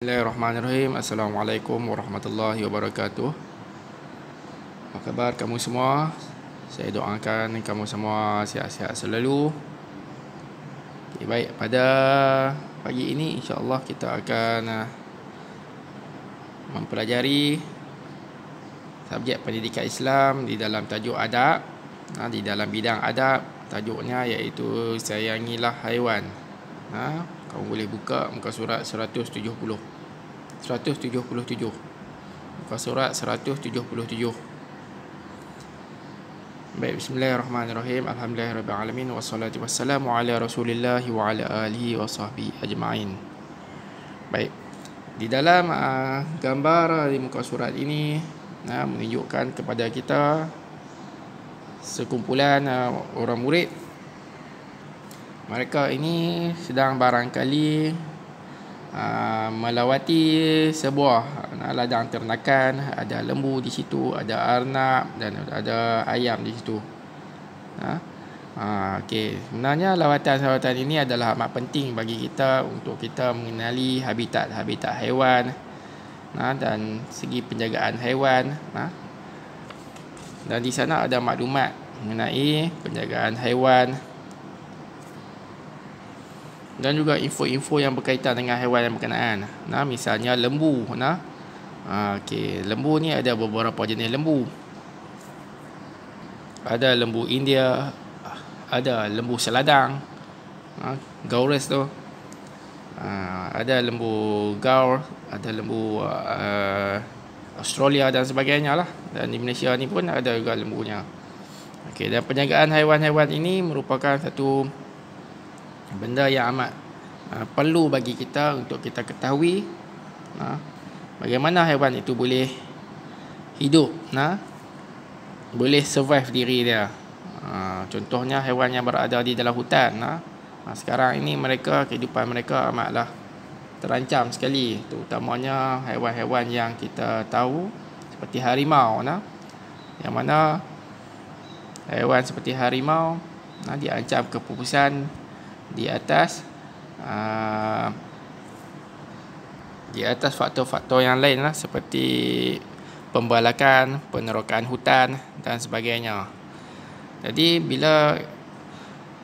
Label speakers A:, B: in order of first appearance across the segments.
A: Bismillahirrahmanirrahim. Assalamualaikum warahmatullahi wabarakatuh. Apa khabar kamu semua? Saya doakan kamu semua sihat-sihat selalu. Okay, baik, pada pagi ini insya-Allah kita akan mempelajari subjek pendidikan Islam di dalam tajuk adab. Di dalam bidang adab, tajuknya iaitu sayangilah haiwan. Kamu boleh buka muka surat 177. Muka surat 177. Baik, bismillahirrahmanirrahim. Alhamdulillahirabbil alamin wassalatu wassalamu ala Rasulillah wa ala alihi wa sahbihi ajma'in. Baik. Di dalam gambar di muka surat ini menunjukkan kepada kita sekumpulan orang murid. Mereka ini sedang barangkali melawati sebuah ladang ternakan. Ada lembu di situ, ada arnab dan ada ayam di situ. Okey, sebenarnya lawatan-lawatan ini adalah amat penting bagi kita untuk kita mengenali habitat haiwan dan segi penjagaan haiwan. Dan di sana ada maklumat mengenai penjagaan haiwan dan juga info-info yang berkaitan dengan haiwan yang berkenaan. Misalnya lembu. Okey, lembu ni ada beberapa jenis lembu. Ada lembu India, ada lembu seladang, gaurus tu. Ada lembu gaur, ada lembu Australia dan sebagainya lah. Dan di Malaysia ni pun ada juga lembunya. Okey, dan penjagaan haiwan-haiwan ini merupakan satu benda yang amat perlu bagi kita untuk kita ketahui bagaimana haiwan itu boleh hidup, boleh survive diri dia. Contohnya haiwan yang berada di dalam hutan. Sekarang ini kehidupan mereka amatlah terancam sekali, terutamanya haiwan-haiwan yang kita tahu seperti harimau. Yang mana haiwan seperti harimau diancam kepupusan di atas faktor-faktor yang lain seperti pembalakan, penerokan hutan dan sebagainya. Jadi bila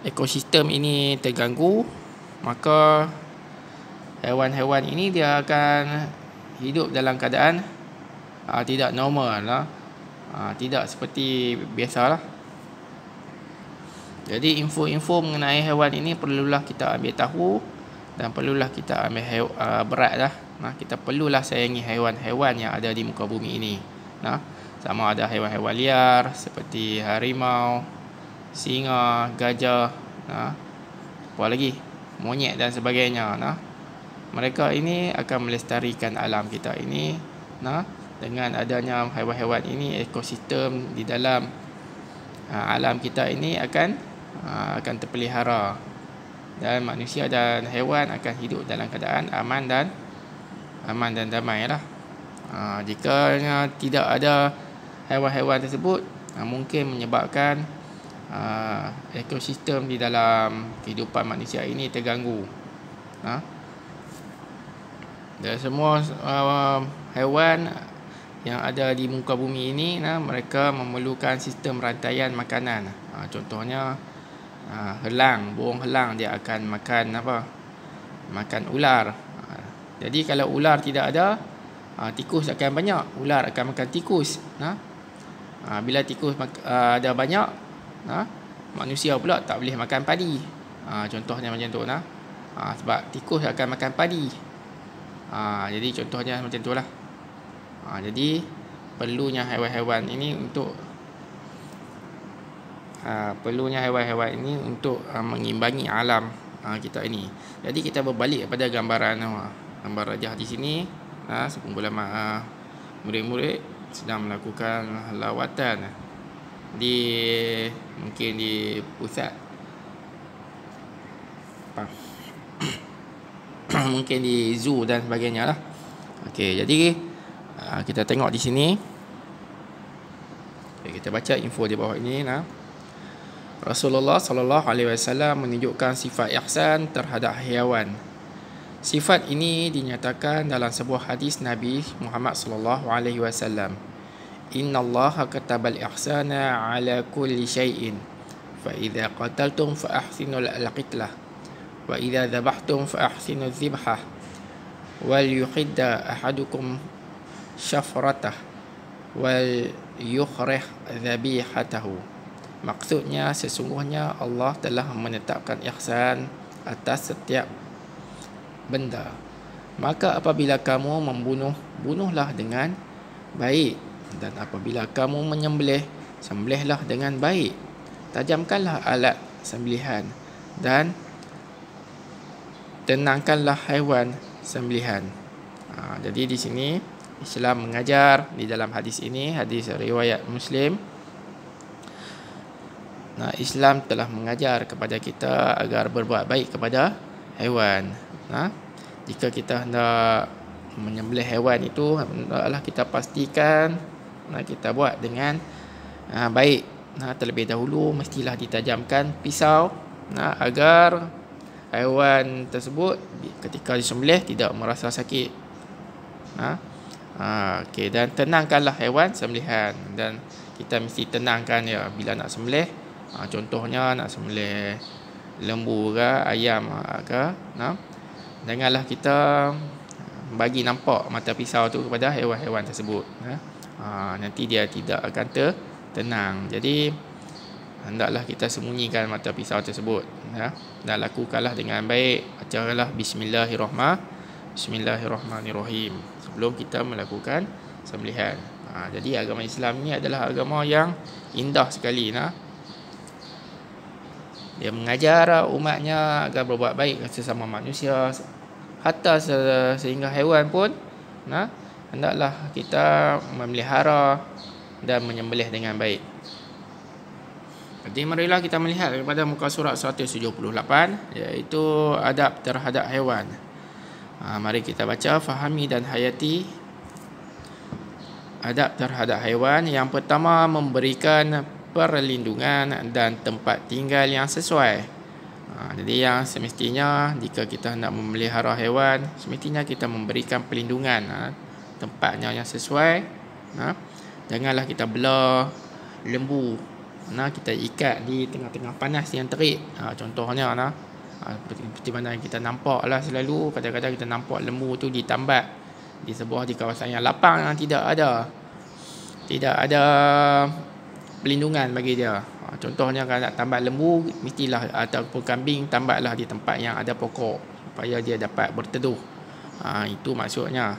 A: ekosistem ini terganggu, maka haiwan-haiwan ini dia akan hidup dalam keadaan tidak normal, tidak seperti biasalah. Jadi info-info mengenai haiwan ini perlulah kita ambil tahu dan perlulah kita ambil berat. Kita perlulah sayangi haiwan-haiwan yang ada di muka bumi ini. Sama ada haiwan-haiwan liar seperti harimau, singa, gajah, apa lagi, monyet dan sebagainya. Mereka ini akan melestarikan alam kita ini. Dengan adanya haiwan-haiwan ini, ekosistem di dalam alam kita ini akan terpelihara, dan manusia dan haiwan akan hidup dalam keadaan aman dan damai lah. Jika tidak ada haiwan-haiwan tersebut, mungkin menyebabkan ekosistem di dalam kehidupan manusia ini terganggu. Dan semua haiwan yang ada di muka bumi ini, mereka memerlukan sistem rantaian makanan. Contohnya burung helang dia akan makan makan ular. Jadi kalau ular tidak ada, tikus akan banyak, ular akan makan tikus. Bila tikus ada banyak, manusia pula tak boleh makan padi. Contohnya macam tu. Sebab tikus akan makan padi. Jadi contohnya macam tu lah. Jadi perlunya haiwan-haiwan ini untuk mengimbangi alam kita ini. Jadi kita berbalik kepada gambar rajah di sini. Sekumpulan murid-murid sedang melakukan lawatan mungkin di pusat mungkin di zoo dan sebagainya lah. Okey, jadi kita tengok di sini. Kita baca info di bawah ini. Rasulullah sallallahu alaihi wasallam menunjukkan sifat ihsan terhadap haiwan. Sifat ini dinyatakan dalam sebuah hadis Nabi Muhammad sallallahu alaihi wasallam. Innallaha katabal ihsana ala kulli syai'in. Fa idza qataltum fa ahsinul qitlah. Wa idza dhabhtum fa ahsinuz dzibhah. Wal yuhidda ahadukum syafratah wal yukhrih dhabihatahu. Maksudnya sesungguhnya Allah telah menetapkan ihsan atas setiap benda. Maka apabila kamu membunuh, bunuhlah dengan baik, dan apabila kamu menyembelih, sembelihlah dengan baik. Tajamkanlah alat sembelihan dan tenangkanlah haiwan sembelihan. Jadi di sini Islam mengajar di dalam hadis ini, hadis riwayat Muslim. Islam telah mengajar kepada kita agar berbuat baik kepada haiwan. Jika kita hendak menyembelih haiwan itu, hendaklah kita pastikan kita buat dengan baik. Terlebih dahulu mestilah ditajamkan pisau agar haiwan tersebut ketika disembelih tidak merasa sakit. Dan tenangkanlah haiwan sembelihan, dan kita mesti tenangkan ya bila nak sembelih. Contohnya nak sembelih lembu ke ayam ke, janganlah kita bagi nampak mata pisau tu kepada haiwan-haiwan tersebut. Nanti dia tidak akan tenang. Jadi hendaklah kita sembunyikan mata pisau tersebut, dan lakukanlah dengan baik. Bacalah Bismillahirrahmanirrahim sebelum kita melakukan sembelihan. Jadi agama Islam ni adalah agama yang indah sekali. Dia mengajar umatnya agar berbuat baik sesama manusia, hatta sehingga haiwan pun hendaklah kita memelihara dan menyembelih dengan baik. Jadi marilah kita melihat daripada muka surat 178, iaitu adab terhadap haiwan. Mari kita baca, fahami dan hayati adab terhadap haiwan. Yang pertama, memberikan perlindungan dan tempat tinggal yang sesuai. Jadi yang semestinya jika kita hendak memelihara haiwan, semestinya kita memberikan perlindungan, tempatnya yang sesuai. Janganlah kita belah lembu, kita ikat di tengah-tengah panas yang terik. Contohnya seperti mana yang kita nampak lah selalu, kadang-kadang kita nampak lembu tu ditambat di kawasan yang lapang yang tidak ada pelindungan bagi dia. Contohnya kalau nak tambat lembu, mestilah ataupun kambing, tambatlah di tempat yang ada pokok supaya dia dapat berteduh. Itu maksudnya.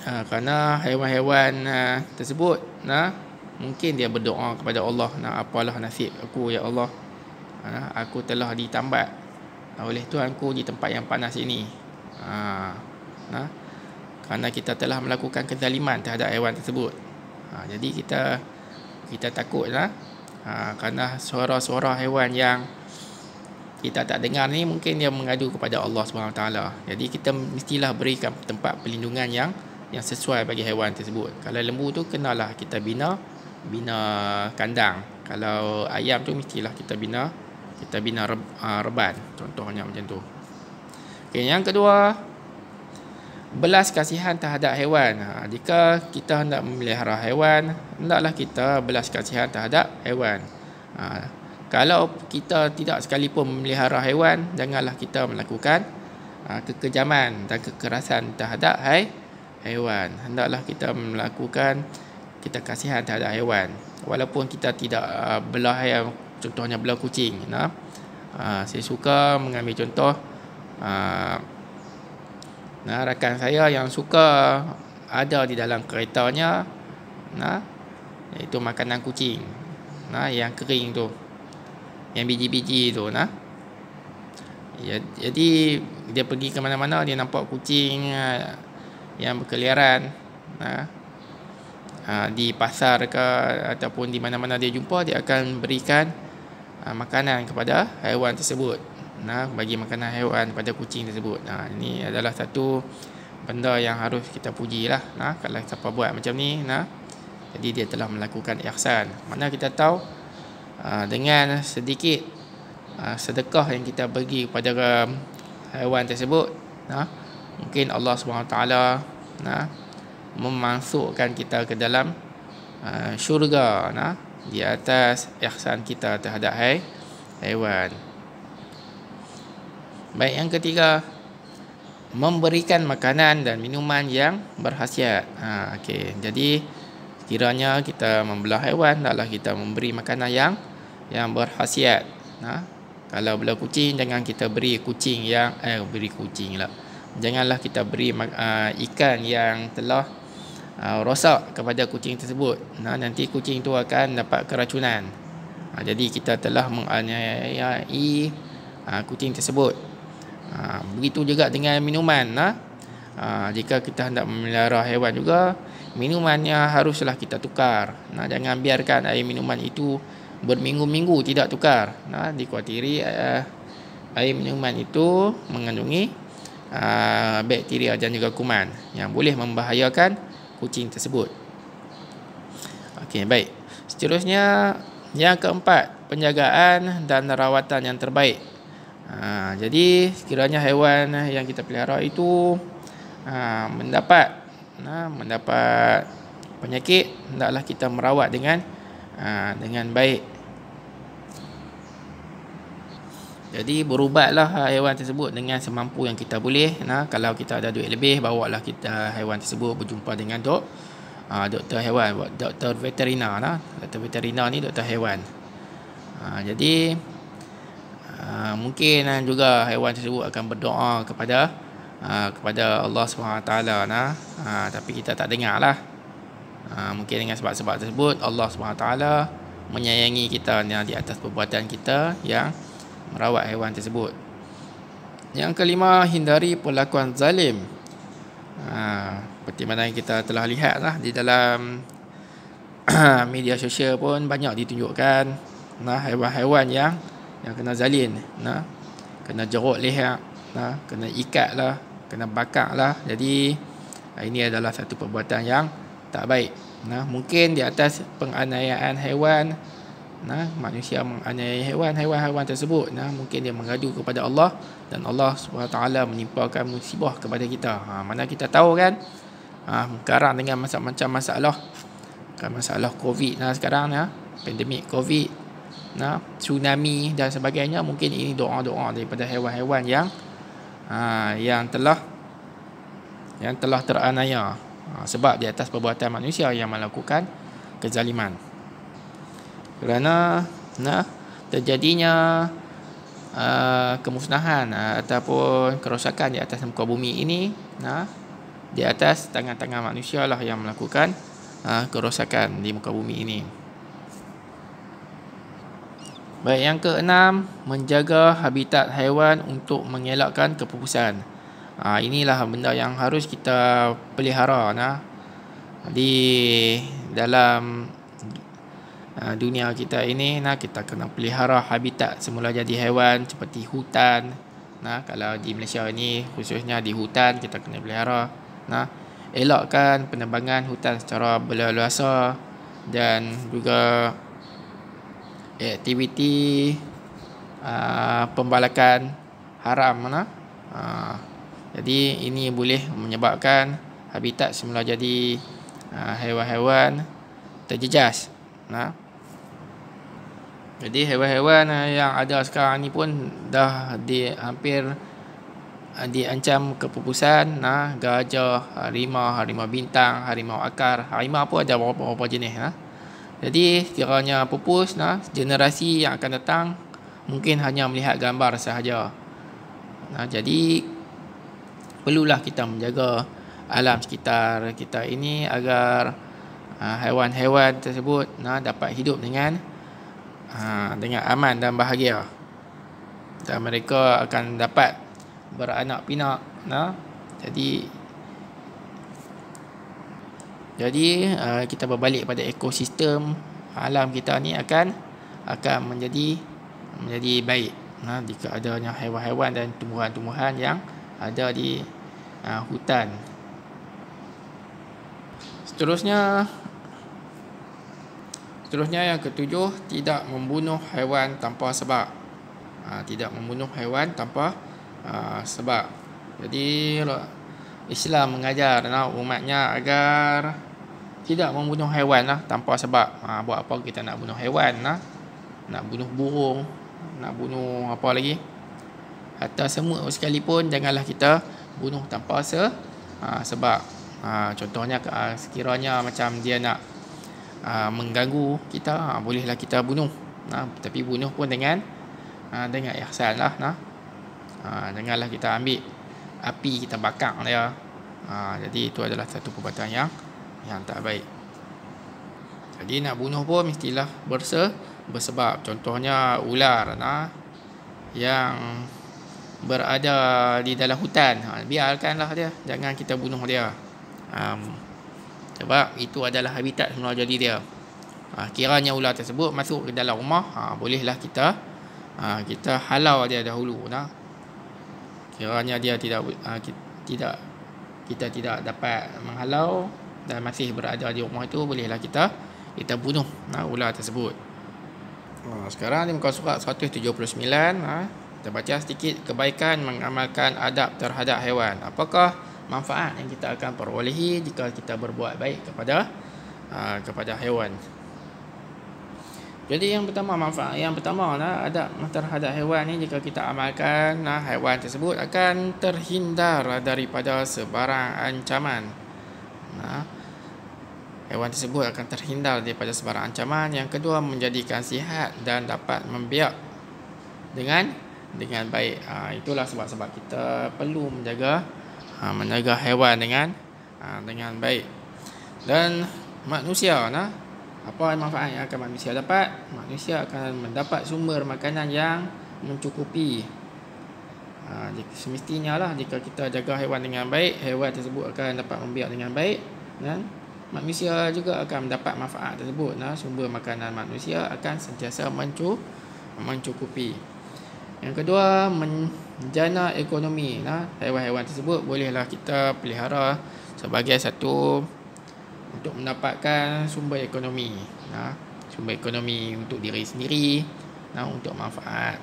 A: Kerana haiwan-haiwan tersebut mungkin dia berdoa kepada Allah, apalah nasib aku ya Allah, aku telah ditambat oleh Tuhanku di tempat yang panas ini. Kerana kita telah melakukan kezaliman terhadap haiwan tersebut. Jadi kita takut kerana suara-suara haiwan yang kita tak dengar ni mungkin dia mengadu kepada Allah SWT. Jadi kita mestilah berikan tempat perlindungan yang sesuai bagi haiwan tersebut. Kalau lembu tu kenalah kita bina kandang. Kalau ayam tu mestilah kita bina reban. Contohnya macam tu. Yang kedua, belas kasihan terhadap haiwan. Jika kita hendak memelihara haiwan, hendaklah kita belas kasihan terhadap haiwan. Kalau kita tidak sekalipun memelihara haiwan, janganlah kita melakukan kekejaman dan kekerasan terhadap haiwan. Hendaklah kita kita kasihan terhadap haiwan. Walaupun kita tidak belah haiwan, contohnya belah kucing. Saya suka mengambil contoh rakan saya yang suka ada di dalam keretanya iaitu makanan kucing yang kering tu, yang biji-biji tu. Jadi dia pergi ke mana-mana, dia nampak kucing yang berkeliaran di pasar ke ataupun di mana-mana dia jumpa, dia akan berikan makanan kepada haiwan tersebut, bagi makanan haiwan pada kucing tersebut. Ini adalah satu benda yang harus kita pujilah. Kalau siapa buat macam ni, jadi dia telah melakukan ihsan. Mana kita tahu dengan sedikit sedekah yang kita bagi kepada haiwan tersebut, mungkin Allah SWT memasukkan kita ke dalam syurga di atas ihsan kita terhadap haiwan. Baik, yang ketiga, memberikan makanan dan minuman yang berkhasiat. Okey, jadi sekiranya kita membelah haiwan, hendaklah kita memberi makanan yang berkhasiat. Kalau belah kucing, jangan kita beri kucing yang janganlah kita beri ikan yang telah rosak kepada kucing tersebut. Nanti kucing itu akan dapat keracunan. Jadi kita telah menganiayai kucing tersebut. Begitu juga dengan minuman. Jika kita hendak memelihara haiwan juga, minumannya haruslah kita tukar. Jangan biarkan air minuman itu berminggu-minggu tidak tukar. Dikuatiri air minuman itu mengandungi bakteria dan juga kuman yang boleh membahayakan kucing tersebut. Okey, baik. Seterusnya, yang keempat, penjagaan dan rawatan yang terbaik. Jadi sekiranya haiwan yang kita pelihara itu mendapat penyakit, hendaklah kita merawat dengan baik. Jadi berubatlah haiwan tersebut dengan semampu yang kita boleh. Kalau kita ada duit lebih, bawalah kita haiwan tersebut berjumpa dengan doktor haiwan, doktor veterina. Doktor veterina ni doktor haiwan. Jadi mungkin juga haiwan tersebut akan berdoa kepada Allah SWT, tapi kita tak dengar lah. Mungkin dengan sebab-sebab tersebut Allah SWT menyayangi kita di atas perbuatan kita yang merawat haiwan tersebut. Yang kelima, hindari perlakuan zalim. Seperti mana yang kita telah lihat di dalam media sosial pun banyak ditunjukkan haiwan-haiwan yang kena zalim, kena jerut leher, kena ikat lah, kena bakar lah. Jadi ini adalah satu perbuatan yang tak baik. Mungkin di atas penganiayaan haiwan, manusia menganiaya haiwan tersebut, mungkin dia mengadu kepada Allah dan Allah SWT menimpakan musibah kepada kita. Mana kita tahu kan, sekarang dengan macam-macam masalah, masalah COVID sekarang, pandemik COVID, tsunami dan sebagainya, mungkin ini doa-doa daripada haiwan-haiwan yang telah teraniaya sebab di atas perbuatan manusia yang melakukan kezaliman. Kerana terjadinya kemusnahan ataupun kerosakan di atas muka bumi ini, di atas tangan-tangan manusia lah yang melakukan kerosakan di muka bumi ini. Baik, yang keenam, menjaga habitat haiwan untuk mengelakkan kepupusan. Inilah benda yang harus kita pelihara di dalam dunia kita ini. Kita kena pelihara habitat semula jadi haiwan seperti hutan. Kalau di Malaysia ini khususnya di hutan kita kena pelihara. Elakkan penebangan hutan secara berleluasa dan juga aktiviti pembalakan haram. Jadi ini boleh menyebabkan habitat semula jadi haiwan-haiwan terjejas. Jadi haiwan-haiwan yang ada sekarang ni pun dah hampir diancam kepupusan. Gajah, harimau bintang, harimau akar, harimau pun ada beberapa jenis. Jadi sekiranya pupus, generasi yang akan datang mungkin hanya melihat gambar sahaja. Jadi perlulah kita menjaga alam sekitar kita ini agar haiwan-haiwan tersebut dapat hidup dengan aman dan bahagia, dan mereka akan dapat beranak pinak. Jadi kita berbalik pada ekosistem alam kita ni akan menjadi baik jika adanya haiwan-haiwan dan tumbuhan-tumbuhan yang ada di hutan. Seterusnya yang ketujuh, tidak membunuh haiwan tanpa sebab. tidak membunuh haiwan tanpa sebab. Jadi Islam mengajar umatnya agar tidak membunuh haiwan tanpa sebab. Buat apa kita nak bunuh haiwan? Nak bunuh burung, nak bunuh apa lagi? Hatta semut sekalipun janganlah kita bunuh tanpa sebab. Contohnya sekiranya macam dia nak mengganggu kita, bolehlah kita bunuh. Tapi bunuh pun dengan ihsan lah. Janganlah kita ambil api kita bakar dia. Jadi itu adalah satu perbuatan yang tak baik. Jadi nak bunuh pun mestilah bersebab. Contohnya ular yang berada di dalam hutan, biarkanlah dia, jangan kita bunuh dia. Sebab itu adalah habitat semula jadi dia. Kiranya ular tersebut masuk ke dalam rumah, bolehlah kita halau dia dahulu. Kiranya dia kita tidak dapat menghalau dan masih berada di rumah itu, bolehlah kita bunuh ular tersebut. Sekarang di muka surat 179, kita baca sedikit kebaikan mengamalkan adab terhadap haiwan. Apakah manfaat yang kita akan perolehi jika kita berbuat baik kepada haiwan? Jadi yang pertama, manfaat yang pertama adab terhadap haiwan ni, jika kita amalkan, haiwan tersebut akan terhindar daripada sebarang ancaman. Haiwan tersebut akan terhindar daripada sebarang ancaman. Yang kedua, menjadikan sihat dan dapat membiak dengan baik. Itulah sebab-sebab kita perlu menjaga haiwan dengan baik. Dan manusia, apa manfaat yang akan manusia dapat? Manusia akan mendapat sumber makanan yang mencukupi. Semestinya lah, jika kita jaga haiwan dengan baik, haiwan tersebut akan dapat membiak dengan baik, dan manusia juga akan mendapat manfaat tersebut. Sumber makanan manusia akan sentiasa mencukupi. Yang kedua, menjana ekonomi. Haiwan-haiwan tersebut bolehlah kita pelihara sebagai satu untuk mendapatkan sumber ekonomi. Sumber ekonomi untuk diri sendiri, untuk manfaat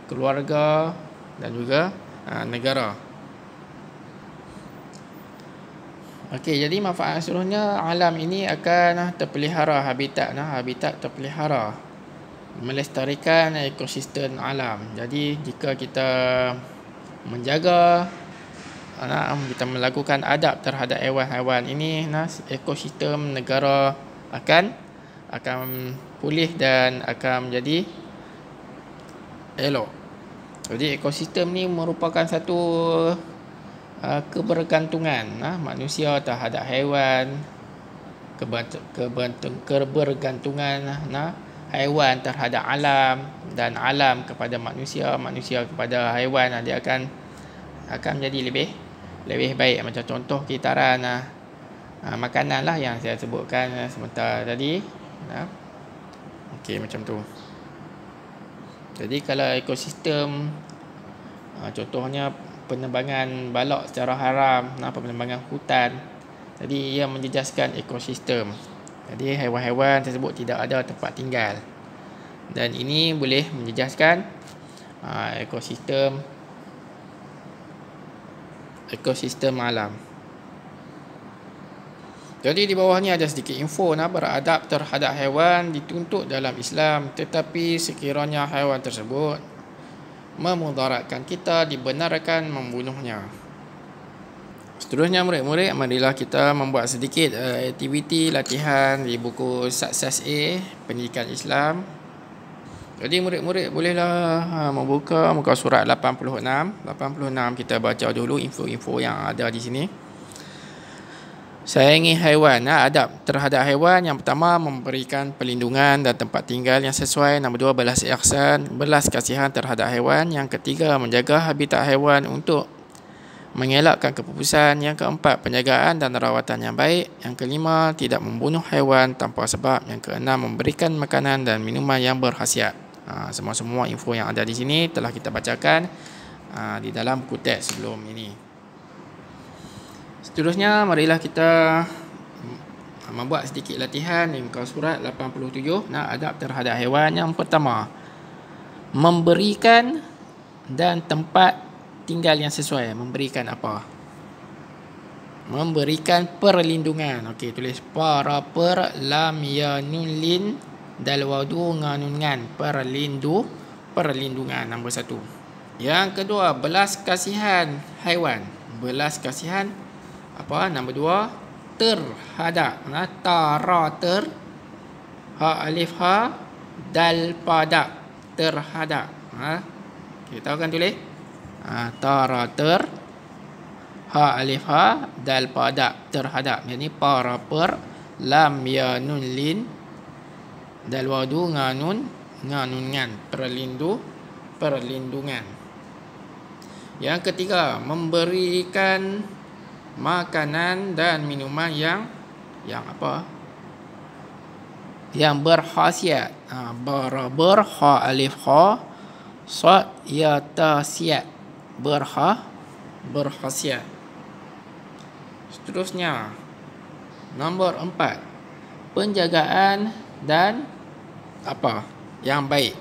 A: keluarga dan juga negara. Okey, jadi manfaat seluruhnya, alam ini akan terpelihara, habitat terpelihara, melestarikan ekosistem alam. Jadi jika kita menjaga, kita melakukan adab terhadap haiwan-haiwan ini, ekosistem negara akan pulih dan akan menjadi elok. Jadi ekosistem ni merupakan satu kebergantungan manusia terhadap haiwan, kebergantungan haiwan terhadap alam, dan alam kepada manusia kepada haiwan. Dia akan menjadi lebih baik. Macam contoh kitaran makanan lah yang saya sebutkan sebentar tadi. Okey, macam tu. Jadi kalau ekosistem, contohnya penebangan balak secara haram, penebangan hutan, jadi ia menjejaskan ekosistem. Jadi haiwan-haiwan tersebut tidak ada tempat tinggal, dan ini boleh menjejaskan ekosistem alam. Jadi di bawah ni ada sedikit info. Beradab terhadap haiwan dituntut dalam Islam, tetapi sekiranya haiwan tersebut memudaratkan kita, dibenarkan membunuhnya. Seterusnya murid-murid, marilah kita membuat sedikit aktiviti latihan di buku Success A Pendidikan Islam. Jadi murid-murid bolehlah membuka muka surat 86. Kita baca dulu info-info yang ada di sini. Sayangi haiwan. Adab terhadap haiwan, yang pertama, memberikan perlindungan dan tempat tinggal yang sesuai. Nombor 2, belas kasihan terhadap haiwan. Yang ketiga, menjaga habitat haiwan untuk mengelakkan kepupusan. Yang keempat, penjagaan dan rawatan yang baik. Yang kelima, tidak membunuh haiwan tanpa sebab. Yang keenam, memberikan makanan dan minuman yang berkhasiat. Semua info yang ada di sini telah kita bacakan di dalam buku teks sebelum ini. Seterusnya, marilah kita membuat sedikit latihan di muka surat 87. Adab terhadap haiwan. Yang pertama, Memberikan dan tempat tinggal yang sesuai. Memberikan apa? Memberikan perlindungan. Okey, tulis para per lam ya nun lin dal wadu nganun ngan perlindungan nombor 1. Yang kedua, belas kasihan haiwan. Belas kasihan apa? Nombor 2, terhadap. Tara ter ha alif ha dal pada terhadap. Okey, tahu kan tulis? Tara ter ha alif ha dal pada terhadap. Jadi para per lam ya nun lin dal wadu nganun ngan perlindungan. Yang ketiga, memberikan makanan dan minuman yang apa? Yang berkhasiat. Ha alif ha sad ya ta siat. Berkhasiat. Seterusnya, nombor 4, penjagaan dan apa? Yang baik.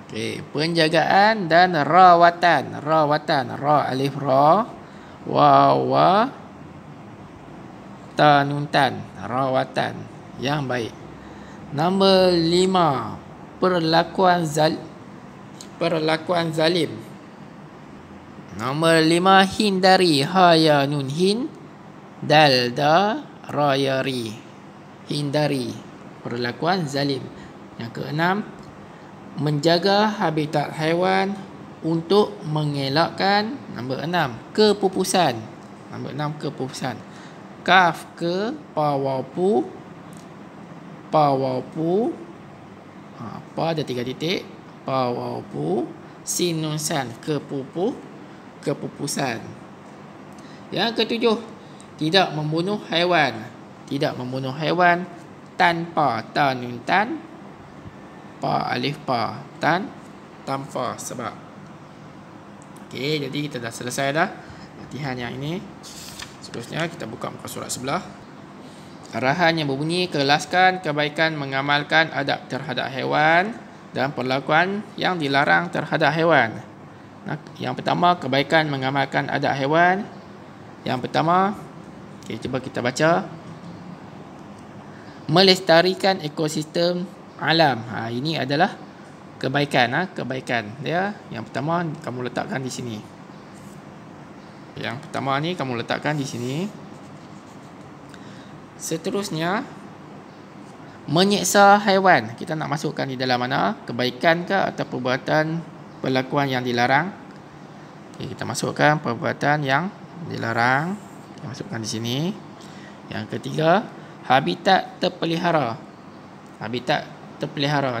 A: Okey, penjagaan dan rawatan. Ra alif ra wa ta nun tan. Rawatan yang baik. Nombor 5, perlakuan zalim. Nombor 5, hindari. Ha ya nun hin dal da ra ya ri. Hindari perlakuan zalim. Yang keenam, menjaga habitat haiwan untuk mengelakkan nombor 6, kepupusan. Nombor 6, kepupusan. Kaf ke pawapu pa ada 3 titik, pawapu sin nun san, kepupusan. Yang ketujuh, tidak membunuh haiwan. Tidak membunuh haiwan tanpa ta nun tan pa alif pa tan tanpa sebab. Okey, jadi kita dah selesai dah latihan yang ini. Seterusnya kita buka muka surat sebelah. Arahan yang berbunyi, kelaskan kebaikan mengamalkan adab terhadap haiwan dan perlakuan yang dilarang terhadap haiwan. Yang pertama, kebaikan mengamalkan adab haiwan. Yang pertama, okey, cuba kita baca. Melestarikan ekosistem alam. Ini adalah kebaikan. Kebaikan dia. Yang pertama kamu letakkan di sini. Yang pertama ni kamu letakkan di sini. Seterusnya, menyeksa haiwan. Kita nak masukkan di dalam mana? Kebaikan ke atau perbuatan perlakuan yang dilarang? Okay, kita masukkan perbuatan yang dilarang. Kita masukkan di sini. Yang ketiga, habitat terpelihara. Habitat terpelihara.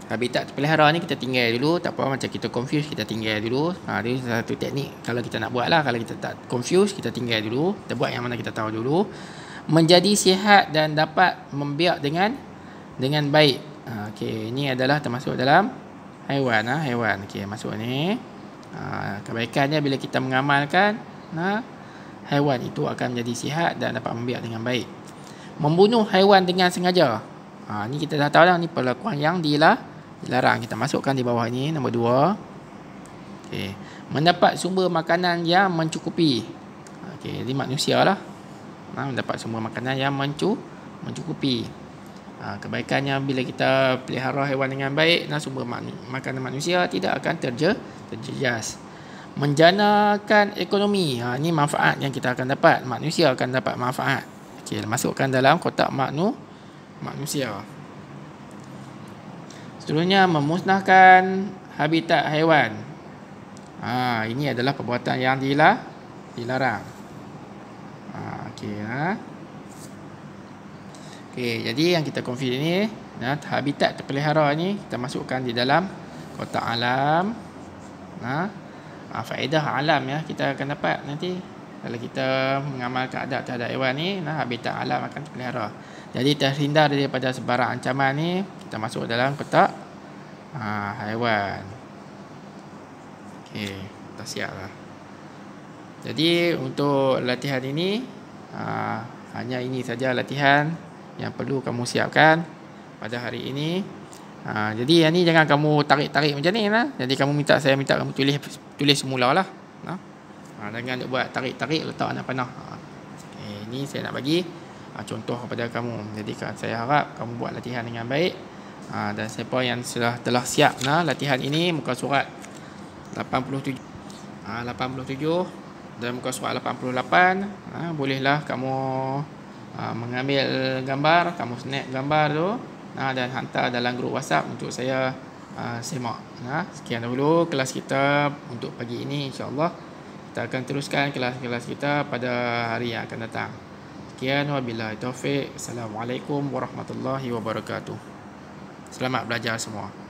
A: Habitat terpelihara ni kita tinggal dulu. Tak apa, macam kita confuse, kita tinggal dulu. Ini satu teknik kalau kita nak buat lah. Kalau kita tak confuse, kita tinggal dulu. Kita buat yang mana kita tahu dulu. Menjadi sihat dan dapat membiak dengan baik. Okey, ini adalah termasuk dalam haiwan. Haiwan. Okey, masuk ni. Kebaikannya bila kita mengamalkan, haiwan itu akan menjadi sihat dan dapat membiak dengan baik. Membunuh haiwan dengan sengaja. Ni kita dah tahu dah, ni perlakuan yang dilarang. Kita masukkan di bawah ni, nombor 2. Okey, mendapat sumber makanan yang mencukupi. Okey, jadi manusia lah. Mendapat sumber makanan yang mencukupi. Kebaikannya bila kita pelihara haiwan dengan baik, sumber makanan manusia tidak akan terjejas. Menjanakan ekonomi. Ini manfaat yang kita akan dapat. Manusia akan dapat manfaat. Okey, masukkan dalam kotak manusia. Seterusnya, memusnahkan habitat haiwan. Ini adalah perbuatan yang dilarang. Okey, jadi yang kita confuse ni, habitat terpelihara ni kita masukkan di dalam kotak alam. Faedah alam ya kita akan dapat nanti kalau kita mengamalkan adab terhadap haiwan ni, habitat alam akan terpelihara. Jadi terhindar daripada sebarang ancaman ni, kita masuk dalam kotak haiwan. Okey, dah siap lah. Jadi untuk latihan ini, hanya ini saja latihan yang perlu kamu siapkan pada hari ini. Jadi yang ni jangan kamu tarik-tarik macam ni lah. Jadi saya minta kamu tulis semula lah. Jangan buat tarik-tarik letak anak panah. Ni saya nak bagi contoh kepada kamu. Jadi saya harap kamu buat latihan dengan baik. Dan siapa yang telah siap latihan ini, muka surat 87 dan muka surat 88, bolehlah kamu mengambil gambar, kamu snap gambar tu dan hantar dalam grup WhatsApp untuk saya semak. Sekian dahulu kelas kita untuk pagi ini. InsyaAllah kita akan teruskan kelas-kelas kita pada hari yang akan datang. Sekian, wabillahi taufiq. Assalamualaikum warahmatullahi wabarakatuh. Selamat belajar semua.